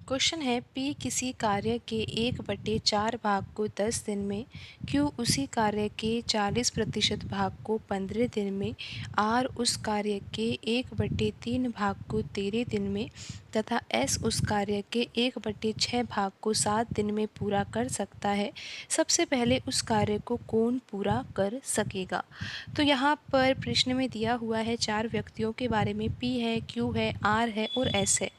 Question है P किसी कार्य के 1/4 भाग को 10 दिन में, क्यू उसी कार्य के 40% भाग को 15 दिन में, आर उस कार्य के 1/3 भाग को 13 दिन में तथा एस उस कार्य के 1/6 भाग को 7 दिन में पूरा कर सकता है। सबसे पहले उस कार्य को कौन पूरा कर सकेगा। तो यहाँ पर प्रश्न में दिया हुआ है 4 व्यक्तियों के बारे में, पी है, क्यू है, आर है और एस है।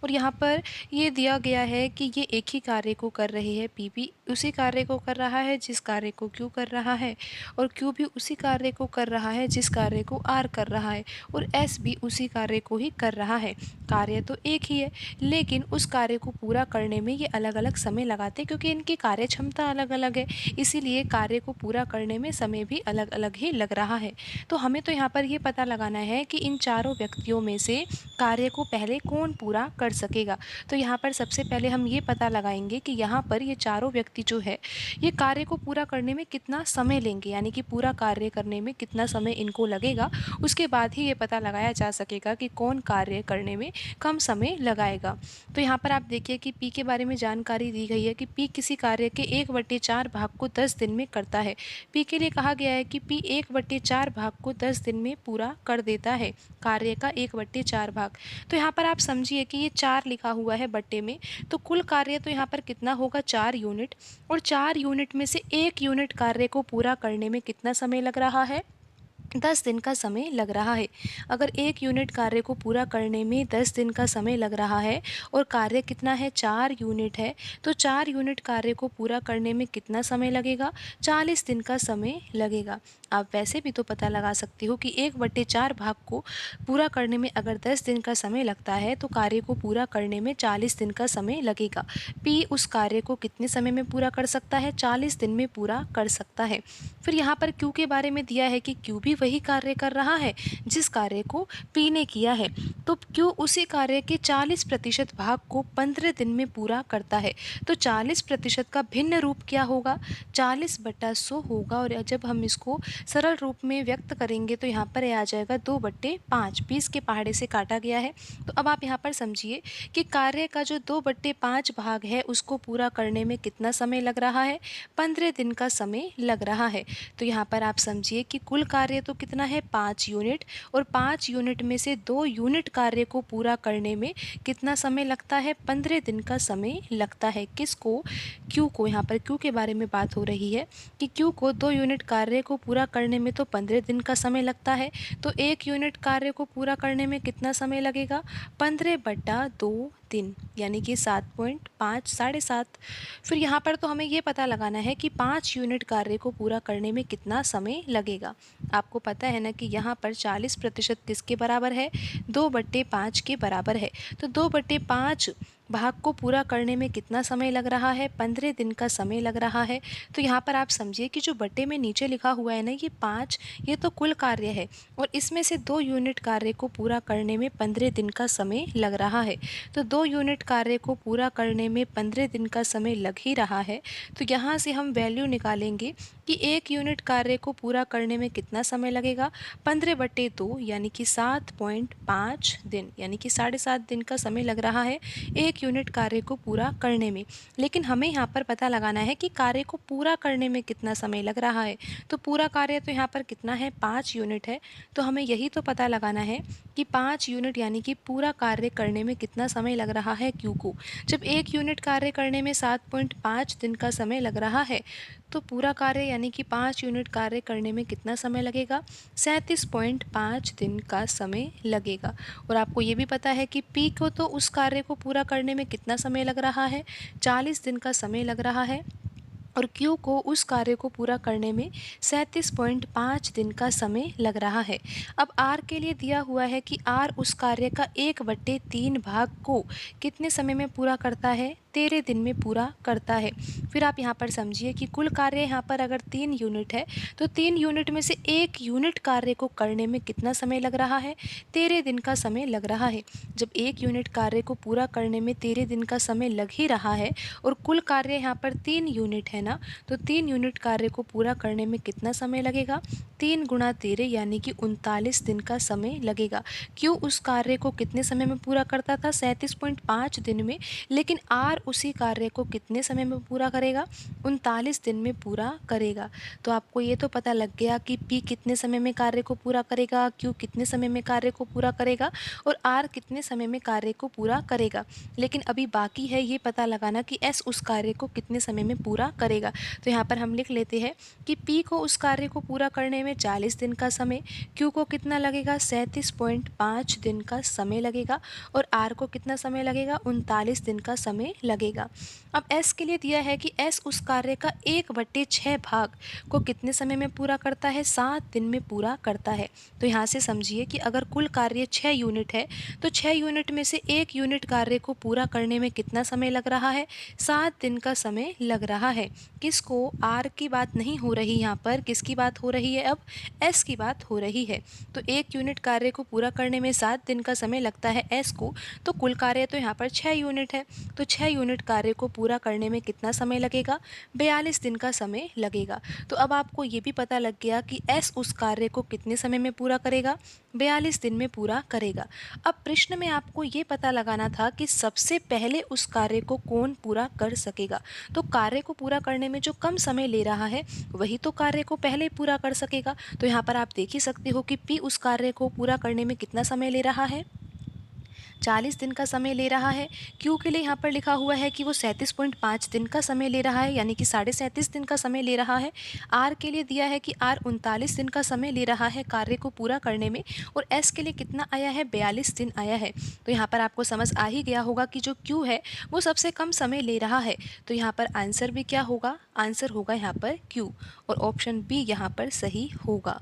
और यहाँ पर ये दिया गया है कि ये एक ही कार्य को कर रहे हैं। पी भी उसी कार्य को कर रहा है जिस कार्य को क्यू कर रहा है, और क्यू भी उसी कार्य को कर रहा है जिस कार्य को आर कर रहा है, और एस भी उसी कार्य को ही कर रहा है। कार्य तो एक ही है, लेकिन उस कार्य को पूरा करने में ये अलग अलग समय लगाते हैं, क्योंकि इनकी कार्य क्षमता अलग अलग है, इसीलिए कार्य को पूरा करने में समय भी अलग अलग ही लग रहा है। तो हमें तो यहाँ पर ये पता लगाना है कि इन चारों व्यक्तियों में से कार्य को पहले कौन पूरा कर सकेगा। तो यहाँ पर सबसे पहले हम ये पता लगाएंगे कि यहाँ पर ये चारों व्यक्ति जो है, ये कार्य को पूरा करने में कितना समय लेंगे, यानी कि पूरा कार्य करने में कितना समय इनको लगेगा। उसके बाद ही ये पता लगाया जा सकेगा कि कौन कार्य करने में कम समय लगाएगा। तो यहाँ पर आप देखिए कि पी के बारे में जानकारी दी गई है कि पी किसी कार्य के 1/4 भाग को 10 दिन में करता है। पी के लिए कहा गया है कि पी 1/4 भाग को 10 दिन में पूरा कर देता है, कार्य का 1/4 भाग। तो यहाँ पर आप समझिए कि ये 4 लिखा हुआ है बट्टे में, तो कुल कार्य तो यहाँ पर कितना होगा, 4 यूनिट। और 4 यूनिट में से 1 यूनिट कार्य को पूरा करने में कितना समय लग रहा है, 10 दिन का समय लग रहा है। अगर 1 यूनिट कार्य को पूरा करने में 10 दिन का समय लग रहा है और कार्य कितना है, 4 यूनिट है, तो 4 यूनिट कार्य को पूरा करने में कितना समय लगेगा, 40 दिन का समय लगेगा। आप वैसे भी तो पता लगा सकते हो कि 1/4 भाग को पूरा करने में अगर 10 दिन का समय लगता है तो कार्य को पूरा करने में 40 दिन का समय लगेगा। पी उस कार्य को कितने समय में पूरा कर सकता है, 40 दिन में पूरा कर सकता है। फिर यहाँ पर क्यू के बारे में दिया है कि क्यू भी वही कार्य कर रहा है जिस कार्य को पी ने किया है, तो क्यू उसी कार्य के 40% भाग को 15 दिन में पूरा करता है। तो 40% का भिन्न रूप क्या होगा, 40/100 होगा, और जब हम इसको सरल रूप में व्यक्त करेंगे तो यहाँ पर आ जाएगा 2/5। 20 के पहाड़े से काटा गया है। तो अब आप यहाँ पर समझिए कि कार्य का जो 2/5 भाग है उसको पूरा करने में कितना समय लग रहा है, 15 दिन का समय लग रहा है। तो यहाँ पर आप समझिए कि कुल कार्य तो कितना है, 5 यूनिट, और 5 यूनिट में से 2 यूनिट कार्य को पूरा करने में कितना समय लगता है, 15 दिन का समय लगता है। किसको, क्यू को। यहाँ पर क्यू के बारे में बात हो रही है कि क्यू को 2 यूनिट कार्य को पूरा करने में तो 15 दिन का समय लगता है, तो 1 यूनिट कार्य को पूरा करने में कितना समय लगेगा, 15/2 दिन, यानी कि 7.5, 7.5। फिर यहाँ पर तो हमें ये पता लगाना है कि 5 यूनिट कार्य को पूरा करने में कितना समय लगेगा। आपको पता है ना कि यहाँ पर 40% किसके बराबर है, 2/5 के बराबर है। तो 2/5 भाग को पूरा करने में कितना समय लग रहा है, 15 दिन का समय लग रहा है। तो यहाँ पर आप समझिए कि जो बट्टे में नीचे लिखा हुआ है ना, ये 5, ये तो कुल कार्य है, और इसमें से 2 यूनिट कार्य को पूरा करने में 15 दिन का समय लग रहा है। तो 2 यूनिट कार्य को पूरा करने में 15 दिन का समय लग ही रहा है। तो यहाँ से हम वैल्यू निकालेंगे कि 1 यूनिट कार्य को पूरा करने में कितना समय लगेगा, 15/2, यानी कि 7.5 दिन, यानी कि 7.5 दिन का समय लग रहा है 1 यूनिट कार्य को पूरा करने में। लेकिन हमें यहाँ पर पता लगाना है कि कार्य को पूरा करने में कितना समय लग रहा है। तो पूरा कार्य तो यहाँ पर कितना है, 5 यूनिट है, तो हमें यही तो पता लगाना है कि 5 यूनिट यानी कि पूरा कार्य करने में कितना समय लग रहा है क्यू को। जब 1 यूनिट कार्य करने में 7.5 दिन का समय लग रहा है, तो पूरा कार्य यानी कि 5 यूनिट कार्य करने में कितना समय लगेगा, 37.5 दिन का समय लगेगा। और आपको ये भी पता है कि पी को तो उस कार्य को पूरा करने में कितना समय लग रहा है, 40 दिन का समय लग रहा है, और क्यू को उस कार्य को पूरा करने में 37.5 दिन का समय लग रहा है। अब आर के लिए दिया हुआ है कि आर उस कार्य का 1/3 भाग को कितने समय में पूरा करता है, 13 दिन में पूरा करता है। फिर आप यहाँ पर समझिए कि कुल कार्य यहाँ पर अगर 3 यूनिट है, तो 3 यूनिट में से 1 यूनिट कार्य को करने में कितना समय लग रहा है, 13 दिन का समय लग रहा है। जब 1 यूनिट कार्य को पूरा करने में 13 दिन का समय लग ही रहा है, और कुल कार्य यहाँ पर 3 यूनिट है ना, तो 3 यूनिट कार्य को पूरा करने में कितना समय लगेगा? 3 गुणा 13 यानी कि 39 दिन का समय लगेगा। क्यू उस कार्य को कितने समय में पूरा करता था? 37.5 दिन में। लेकिन आर उसी कार्य को कितने समय में पूरा करेगा? 39 दिन में पूरा करेगा। तो आपको ये तो पता लग गया कि पी कितने समय में कार्य को पूरा करेगा, क्यू कितने समय में कार्य को पूरा करेगा और आर कितने समय में कार्य को पूरा करेगा। लेकिन अभी बाकी है ये पता लगाना कि एस उस कार्य को कितने समय में पूरा करेगा। तो यहाँ पर हम लिख लेते हैं कि पी को उस कार्य को पूरा करने में 40 दिन का समय, क्यू को कितना लगेगा? 37.5 दिन का समय लगेगा और आर को कितना समय लगेगा? 39 दिन का समय लगेगा। अब एस के लिए दिया है कि एस उस कार्य का 1/6 भाग को कितने समय में पूरा करता है? 7 दिन में पूरा करता है। तो यहाँ से समझिए कि अगर कुल कार्य 6 यूनिट है तो 6 यूनिट में से 1 यूनिट कार्य को पूरा करने में कितना समय लग रहा है? 7 दिन का समय लग रहा है। किसको? आर की बात नहीं हो रही यहाँ पर, किसकी बात हो रही है? अब एस की बात हो रही है। तो 1 यूनिट कार्य को पूरा करने में 7 दिन का समय लगता है एस को, तो कुल कार्य तो यहाँ पर 6 यूनिट है। तो 6 यूनिट कार्य को पूरा करने में कितना समय लगेगा? 42 दिन का समय लगेगा। तो अब आपको ये भी पता लग गया कि एस उस कार्य को कितने समय में पूरा करेगा? 42 दिन में पूरा करेगा। अब प्रश्न में आपको ये पता लगाना था कि सबसे पहले उस कार्य को कौन पूरा कर सकेगा। तो कार्य को पूरा करने में जो कम समय ले रहा है वही तो कार्य को पहले पूरा कर सकेगा। तो यहाँ पर आप देख ही सकते हो कि पी उस कार्य को पूरा करने में कितना समय ले रहा है? 40 दिन का समय ले रहा है। क्यू के लिए यहाँ पर लिखा हुआ है कि वो 37.5 दिन का समय ले रहा है, यानी कि 37.5 दिन का समय ले रहा है। आर के लिए दिया है कि आर 39 दिन का समय ले रहा है कार्य को पूरा करने में, और एस के लिए कितना आया है? 42 दिन आया है। तो यहाँ पर आपको समझ आ ही गया होगा कि जो क्यू है वो सबसे कम समय ले रहा है। तो यहाँ पर आंसर भी क्या होगा? आंसर होगा यहाँ पर क्यू, और ऑप्शन बी यहाँ पर सही होगा।